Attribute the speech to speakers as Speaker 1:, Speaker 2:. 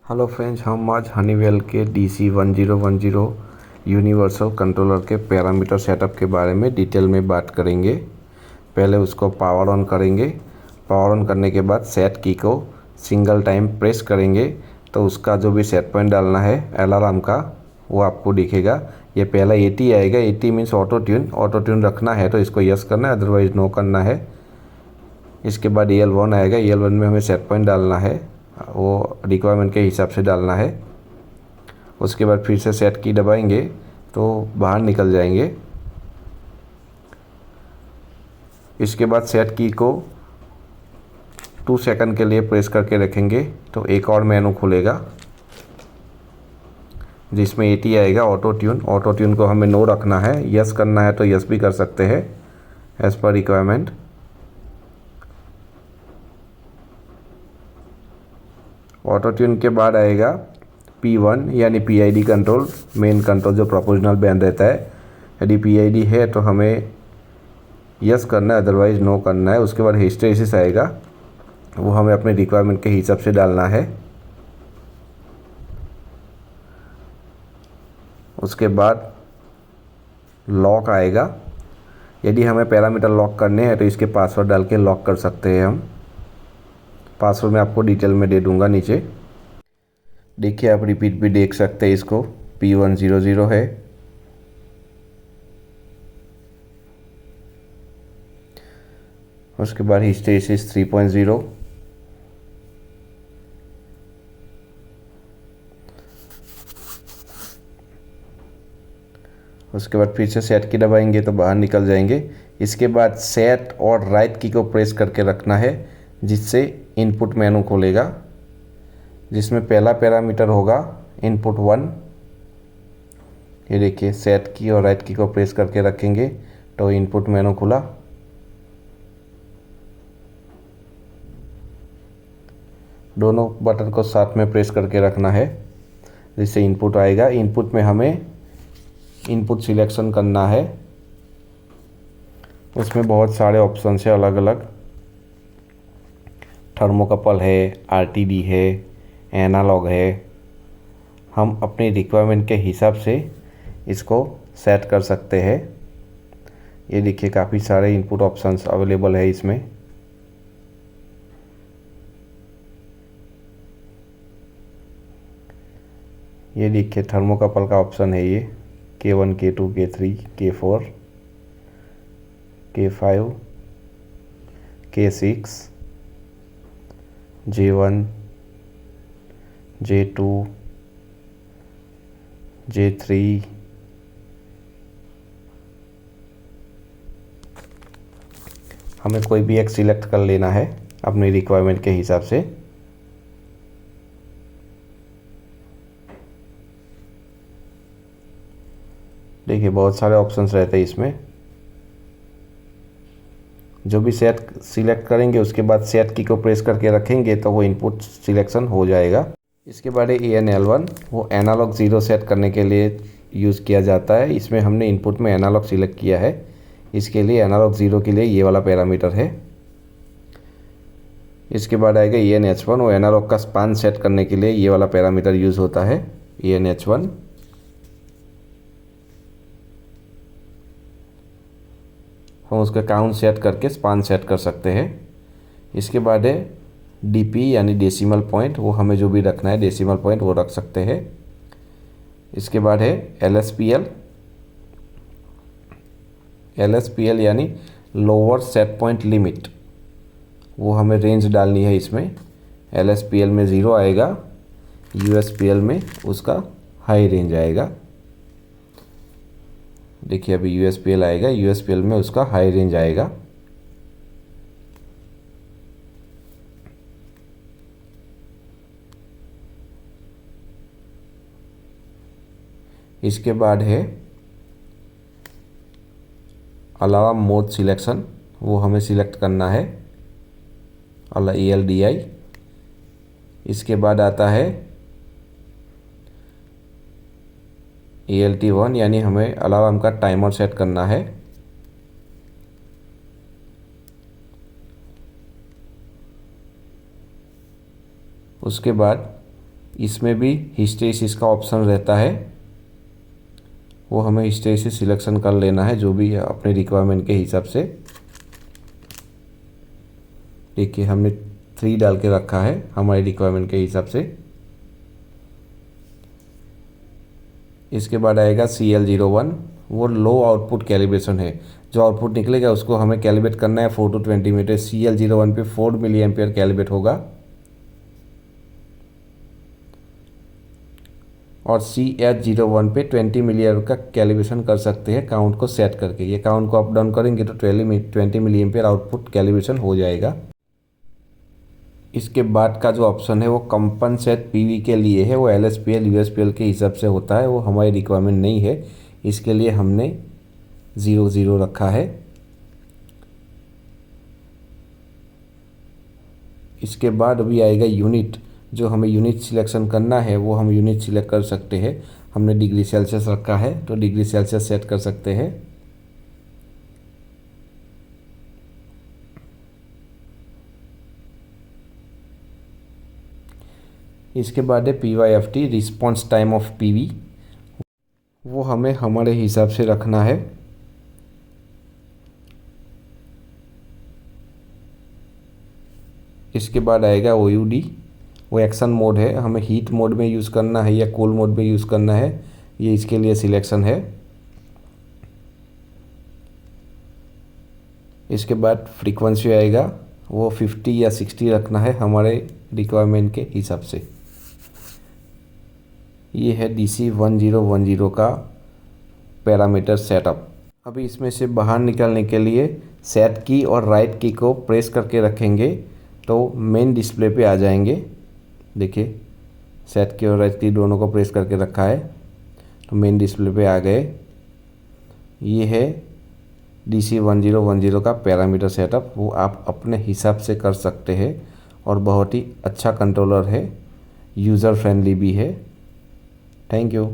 Speaker 1: Hello friends, हम आज Honeywell के DC1010 यूनिवर्सल कंट्रोलर के पैरामीटर सेटअप के बारे में डिटेल में बात करेंगे। पहले उसको पावर ऑन करेंगे। पावर ऑन करने के बाद सेट की को सिंगल टाइम प्रेस करेंगे तो उसका जो भी सेट पॉइंट डालना है अलार्म का वो आपको दिखेगा। ये पहला 80 आएगा। 80 मीन्स ऑटो ट्यून रखना है तो इसको यस करना है, अदरवाइज़ नो करना है। इसके बाद EL1 आएगा। EL1 में हमें सेट पॉइंट डालना है, वो रिक्वायरमेंट के हिसाब से डालना है। उसके बाद फिर से सेट की दबाएंगे तो बाहर निकल जाएंगे। इसके बाद सेट की को 2 सेकंड के लिए प्रेस करके रखेंगे तो एक और मेनू खुलेगा जिसमें 80 आएगा ऑटो ट्यून को हमें नो रखना है। यस करना है तो यस भी कर सकते हैं as per requirement. Auto tune के बाद आएगा P1 यानी PID कंट्रोल, मेन कंट्रोल जो प्रोपोर्शनल बैंड रहता है। यदि PID है तो हमें यस करना है, अदरवाइज़ नो करना है। उसके बाद हिस्टैरिसीस आएगा, वो हमें अपने रिक्वायरमेंट के हिसाब से डालना है। उसके बाद लॉक आएगा। यदि हमें पैरामीटर लॉक करने हैं तो इसके पासवर्ड डाल के लॉक कर सकते हैं हम। पासवर्ड मैं आपको डिटेल में दे दूंगा नीचे। देखिए, आप रिपीट भी देख सकते हैं, इसको P100 है। उसके बाद हिस्टैरिसीस 3.0। उसके बाद फिर से सेट की दबाएंगे तो बाहर निकल जाएंगे। इसके बाद सेट और राइट की को प्रेस करके रखना है जिससे इनपुट मेनू खुलेगा, जिसमें पहला पैरामीटर होगा इनपुट 1। ये देखिए, सेट की और राइट की को प्रेस करके रखेंगे तो इनपुट मेनू खुला। दोनों बटन को साथ में प्रेस करके रखना है जिससे इनपुट आएगा। इनपुट में हमें इनपुट सिलेक्शन करना है। उसमें बहुत सारे ऑप्शन है अलग अलग। थर्मोकपल है, RTD है, एनालॉग है। हम अपनी रिक्वायरमेंट के हिसाब से इसको सेट कर सकते हैं। ये देखिए, काफ़ी सारे इनपुट ऑप्शंस अवेलेबल है इसमें। ये देखिए, थर्मोकपल का ऑप्शन है ये K1, K2, K3, K4, K5, K6, J1, J2, J3। हमें कोई भी एक सिलेक्ट कर लेना है अपनी रिक्वायरमेंट के हिसाब से। देखिए, बहुत सारे ऑप्शंस रहते हैं इसमें। जो भी सेट सिलेक्ट करेंगे उसके बाद सेट की को प्रेस करके रखेंगे तो वो इनपुट सिलेक्शन हो जाएगा। इसके बाद ENL1, वो एनालॉग 0 सेट करने के लिए यूज़ किया जाता है। इसमें हमने इनपुट में एनालॉग सिलेक्ट किया है, इसके लिए एनालॉग 0 के लिए ये वाला पैरामीटर है। इसके बाद आएगा ENH1, वो एनालॉग का स्पान सेट करने के लिए ये वाला पैरामीटर यूज़ होता है, ENH1। हम उसका काउंट सेट करके स्पान सेट कर सकते हैं। इसके बाद है DP यानी डेसिमल पॉइंट, वो हमें जो भी रखना है डेसिमल पॉइंट वो रख सकते हैं। इसके बाद है LSPL यानी लोअर सेट पॉइंट लिमिट, वो हमें रेंज डालनी है इसमें। LSPL में 0 आएगा, USPL में उसका हाई रेंज आएगा। देखिए, अभी USPL आएगा, USPL में उसका हाई रेंज आएगा। इसके बाद है अलार्म मोड सिलेक्शन, वो हमें सिलेक्ट करना है, ELDI। इसके बाद आता है ELT1 यानी हमें अलार्म का टाइमर सेट करना है। उसके बाद इसमें भी हिस्टैरिसीस का ऑप्शन रहता है, वो हमें हिस्टैरिसीस सिलेक्शन कर लेना है जो भी है अपने रिक्वायरमेंट के हिसाब से। देखिए हमने 3 डाल के रखा है हमारे रिक्वायरमेंट के हिसाब से। इसके बाद आएगा CL01, वो लो आउटपुट कैलिब्रेशन है। जो आउटपुट निकलेगा उसको हमें कैलिब्रेट करना है 4 to 20 मीटर। CL01 पे 4 मिली एम्पियर कैलिब्रेट होगा और CH01 पे 20 मिली एम्पियर का कैलिब्रेशन कर सकते हैं काउंट को सेट करके। ये काउंट को अप डाउन करेंगे तो 20 मिली एम्पियर आउटपुट कैलिब्रेशन हो जाएगा। इसके बाद का जो ऑप्शन है वो कंपनसेट PV के लिए है, वो LSPL USPL के हिसाब से होता है, वो हमारी रिक्वायरमेंट नहीं है, इसके लिए हमने 00 रखा है। इसके बाद अभी आएगा यूनिट। जो हमें यूनिट सिलेक्शन करना है वो हम यूनिट सिलेक्ट कर सकते हैं। हमने डिग्री सेल्सियस रखा है तो डिग्री सेल्सियस सेट कर सकते हैं। इसके बाद है PYFT, response time of PV, वो हमें हमारे हिसाब से रखना है। इसके बाद आएगा OUD, वो एक्शन मोड है, हमें हीट मोड में यूज़ करना है या कूल मोड में यूज़ करना है, ये इसके लिए सिलेक्शन है। इसके बाद फ्रीक्वेंसी आएगा, वो 50 या 60 रखना है हमारे रिक्वायरमेंट के हिसाब से। ये है DC1010 का पैरामीटर सेटअप। अभी इसमें से बाहर निकलने के लिए सेट की और राइट की को प्रेस करके रखेंगे तो मेन डिस्प्ले पे आ जाएंगे। देखिए सेट की और राइट की दोनों को प्रेस करके रखा है तो मेन डिस्प्ले पे आ गए। ये है DC1010 का पैरामीटर सेटअप, वो आप अपने हिसाब से कर सकते हैं और बहुत ही अच्छा कंट्रोलर है, यूज़र फ्रेंडली भी है। Thank you.